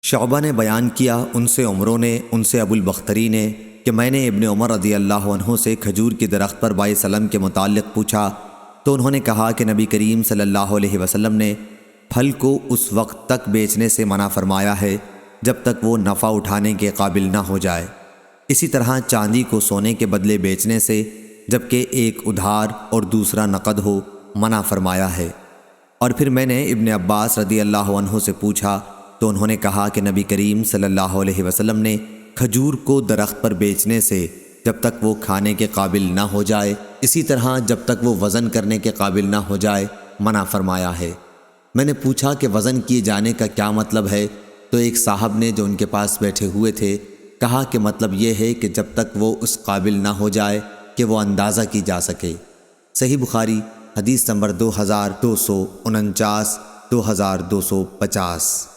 شعبہ نے بیان کیا ان سے عمروں نے ان سے ابو البختری نے کہ میں نے ابن عمر رضی اللہ عنہ سے کھجور کے درخت پر بائے سلم کے متعلق پوچھا تو انہوں نے کہا کہ نبی کریم صلی اللہ علیہ وسلم نے پھل کو اس وقت تک بیچنے سے منع فرمایا ہے جب تک وہ نفع اٹھانے کے قابل نہ ہو جائے۔ اسی طرح چاندی کو سونے کے بدلے بیچنے سے جبکہ ایک ادھار اور دوسرا نقد ہو منع فرمایا ہے۔ اور پھر میں نے ابن عباس رضی اللہ عنہ سے پوچھا تو انہوں نے کہا کہ نبی کریم صلی اللہ علیہ وسلم نے کھجور کو درخت پر بیچنے سے جب تک وہ کھانے کے قابل نہ ہو جائے، اسی طرح جب تک وہ وزن کرنے کے قابل نہ ہو جائے منع فرمایا ہے۔ میں نے پوچھا کہ وزن کیے جانے کا کیا مطلب ہے، تو ایک صاحب نے جو ان کے پاس بیٹھے ہوئے تھے کہا کہ مطلب یہ ہے کہ جب تک وہ اس قابل نہ ہو جائے کہ وہ اندازہ کی جا سکے۔ صحیح بخاری حدیث نمبر 2249 2250